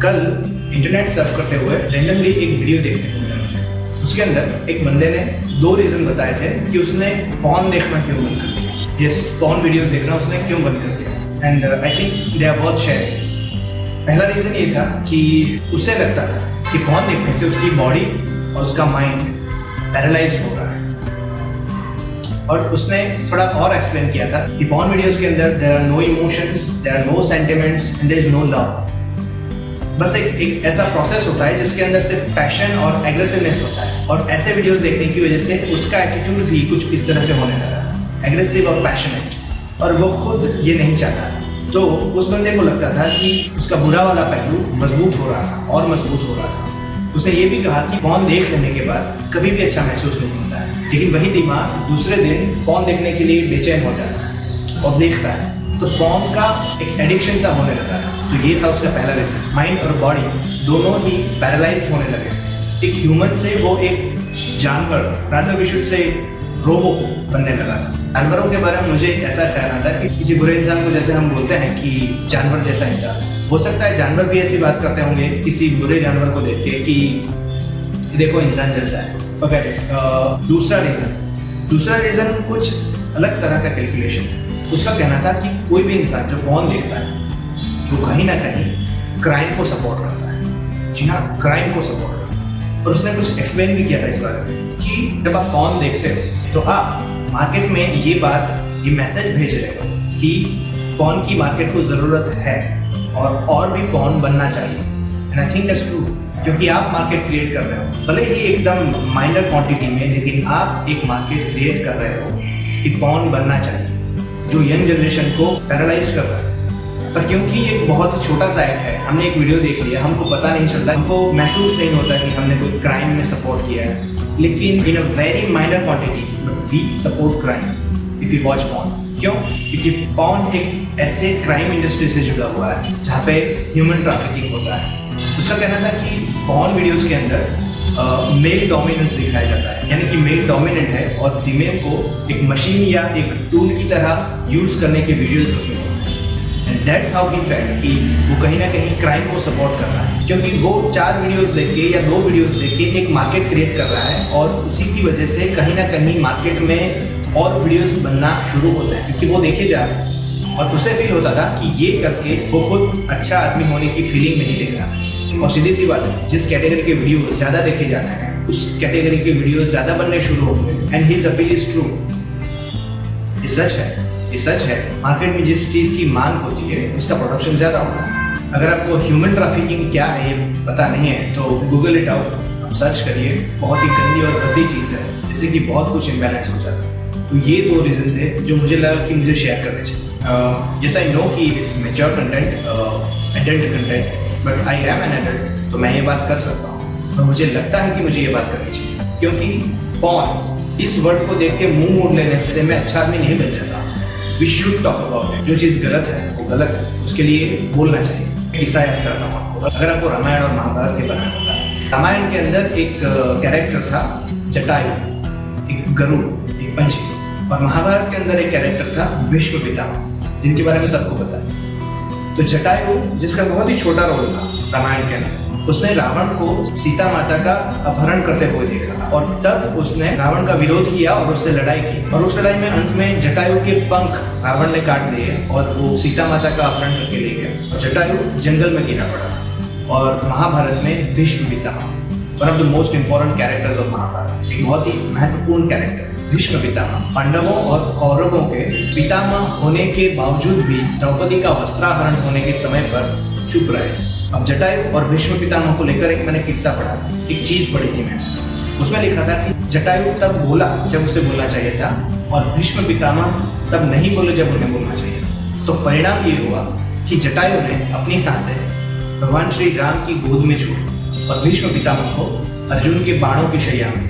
कल internet Surf करते हुए रैंडमली एक वीडियो देखने को मिला मुझे। उसके अंदर एक बंदे ने 2 रीज़न बताए थे कि उसने पॉर्न देखना क्यों बंद कर दिया। यस, पॉर्न वीडियोस देखना उसने क्यों बंद कर दिया। And I think they are worth sharing. पहला रीज़न ये था कि उसे लगता था कि पॉर्न देखने से उसकी बॉडी और उसका माइंड पैरालाइज हो रहा है। और उसने थोड़ा और एक्सप्लेन किया था कि पॉर्न वीडियोस के अंदर there are no emotions, there are no sentiments and there is no love. बस एक ऐसा प्रोसेस होता है जिसके अंदर सिर्फ पैशन और एग्रेसिवनेस होता है। और ऐसे वीडियोस देखने की वजह से उसका एटीट्यूड भी कुछ इस तरह से होने लगा था, एग्रेसिव और पैशनेट, और वो खुद ये नहीं चाहता था। तो उस बंदे को लगता था कि उसका बुरा वाला पहलू मजबूत हो रहा था और मजबूत हो रहा था। उसने ये भी कहा कि पॉर्न देख लेने के बाद कभी भी अच्छा महसूस नहीं होता है, लेकिन वही दिमाग दूसरे दिन पॉर्न देखने के लिए बेचैन हो जाता है और देखता है। तो पॉर्न का एक एडिक्शन सा होने लगा था। तो ये था उसका पहला रीजन। माइंड और बॉडी दोनों ही पैरालाइज्ड होने लगे थे। एक ह्यूमन से वो एक जानवर, rather we should say robot बनने लगा था। जानवरों के बारे में मुझे ऐसा ख्याल आता है कि किसी बुरे इंसान को जैसे हम बोलते हैं कि जानवर जैसा इंसान, हो सकता है जानवर भी ऐसी बात करते होंगे किसी बुरे जानवर को देख के कि देखो इंसान जैसा है। Forget it. दूसरा रीजन कुछ अलग तरह का कैलकुलेशन है। उसका कहना था कि कोई भी इंसान जो पॉर्न देखता है वो कहीं ना कहीं क्राइम को सपोर्ट करता है। जी हाँ, क्राइम को सपोर्ट करता है। और उसने कुछ एक्सप्लेन भी किया था इस बारे में कि जब आप पॉर्न देखते हो तो आप मार्केट में ये मैसेज भेज रहे हो कि पॉर्न की मार्केट को ज़रूरत है और भी पॉर्न बनना चाहिए। And I think that's true, क्योंकि आप मार्केट क्रिएट कर रहे हो, भले ही एकदम माइनर क्वांटिटी में, लेकिन आप एक मार्केट क्रिएट कर रहे हो कि पॉर्न बनना चाहिए, जो यंग जनरेशन को पैरालाइज कर रहा है। पर क्योंकि ये बहुत ही छोटा सा एक्ट है, हमने एक वीडियो देख लिया, हमको पता नहीं चलता, हमको महसूस नहीं होता कि हमने कोई क्राइम में सपोर्ट किया है। लेकिन in a very minor quantity we support crime if you watch porn. क्यों? क्योंकि पॉर्न एक ऐसे क्राइम इंडस्ट्री से जुड़ा हुआ है जहाँ पे ह्यूमन ट्रैफिकिंग होता है। उसका कहना था कि पॉर्न वीडियोस के अंदर मेल डोमिनेंस दिखाया जाता है, यानी कि मेल डोमिनेंट है और फीमेल को एक मशीन या एक टूल की तरह यूज करने के विजुअल्स उसमें होते हैं। And that's how he felt कि वो कहीं ना कहीं क्राइम को सपोर्ट कर रहा है, क्योंकि वो 4 वीडियोस देख के या 2 वीडियोस देख के एक मार्केट क्रिएट कर रहा है और उसी की वजह से कहीं ना कहीं मार्केट में और वीडियोस बनना शुरू होता है, क्योंकि वो देखे जा रहे हैं। और उसे फील होता था कि ये करके वो खुद अच्छा आदमी होने की फीलिंग नहीं ले रहा था। और सीधी सी बात है, जिस कैटेगरी के वीडियो ज़्यादा देखे जाते हैं उस कैटेगरी के वीडियो ज़्यादा बनने शुरू हो गए। And his appeal is true. ये सच है। मार्केट में जिस चीज़ की मांग होती है उसका प्रोडक्शन ज़्यादा होता है। अगर आपको ह्यूमन ट्रैफिकिंग क्या है ये पता नहीं है तो गूगल इट आउट, आप सर्च करिए। बहुत ही गंदी और भद्दी चीज़ है, जिससे कि बहुत कुछ इम्बैलेंस हो जाता है। तो ये 2 रीज़न थे जो मुझे लगा कि मुझे शेयर करने चाहिए। यस, आई नो कि it's mature content, adult content, but I am an adult, तो मैं ये बात कर सकता हूँ और मुझे लगता है कि मुझे ये बात करनी चाहिए। क्योंकि पॉर्न इस वर्ड को देख के मुंह मोड़ लेने से मैं अच्छा आदमी नहीं बन जाता। We should talk about it. जो चीज़ गलत है वो गलत है, उसके लिए बोलना चाहिए। किस्सा याद करता हूँ आपको। अगर आपको रामायण और महाभारत के बारे में पता है, रामायण के अंदर एक कैरेक्टर था जटायु, एक गरुड़, एक पंछी। और महाभारत के अंदर एक कैरेक्टर था भीष्म पितामह, जिनके बारे में सबको पता है। तो जटायु, जिसका बहुत ही छोटा रोल था रामायण के अंदर, उसने रावण को सीता माता का अपहरण करते हुए देखा और तब उसने रावण का विरोध किया और उससे लड़ाई की। और उस लड़ाई में अंत में जटायु के पंख रावण ने काट दिए और वो सीता माता का अपहरण करके ले गया और जटायु जंगल में गिरा पड़ा था। और महाभारत में Bhishma Pitamah, one of the most important characters of Mahabharata, एक बहुत ही महत्वपूर्ण कैरेक्टर भीष्म पितामह, पांडवों और कौरवों के पितामह होने के बावजूद भी द्रौपदी का वस्त्राहरण होने के समय पर चुप रहे। अब जटायु और भीष्म पितामह को लेकर एक मैंने किस्सा पढ़ा था, एक चीज पढ़ी थी मैंने। उसमें लिखा था कि जटायु तब बोला जब उसे बोलना चाहिए था और भीष्म पितामह तब नहीं बोले जब उन्हें बोलना चाहिए था। तो परिणाम ये हुआ कि जटायु ने अपनी सांसें भगवान श्री राम की गोद में छोड़ी और भीष्म पितामह को अर्जुन के बाणों की शैया में।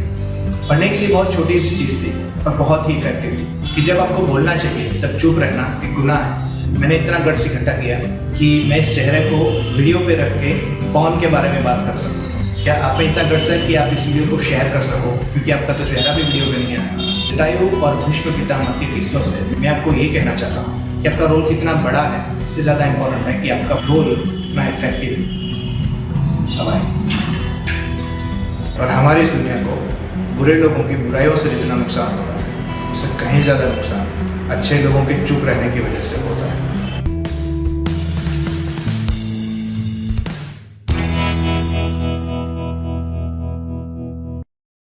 पढ़ने के लिए बहुत छोटी सी चीज़ थी पर बहुत ही इफेक्टिव थी कि जब आपको बोलना चाहिए तब चुप रहना एक गुनाह है। मैंने इतना गट्स इकट्ठा किया कि मैं इस चेहरे को वीडियो पे रख के पॉर्न के बारे में बात कर सकूँ। क्या आप में इतना गट्स है कि आप इस वीडियो को शेयर कर सको, क्योंकि आपका तो चेहरा भी वीडियो पे नहीं है। जटायु और भीष्म पितामह के किस्सों से मैं आपको ये कहना चाहता हूँ कि आपका रोल कितना बड़ा है, इससे ज़्यादा इम्पोर्टेंट है कि आपका रोल कितना इफेक्टिव है। बाय। और हमारी इस दुनिया को बुरे लोगों की बुराइयों से जितना नुकसान हो रहा है, उससे कहीं ज़्यादा नुकसान अच्छे लोगों के चुप रहने की वजह से होता है।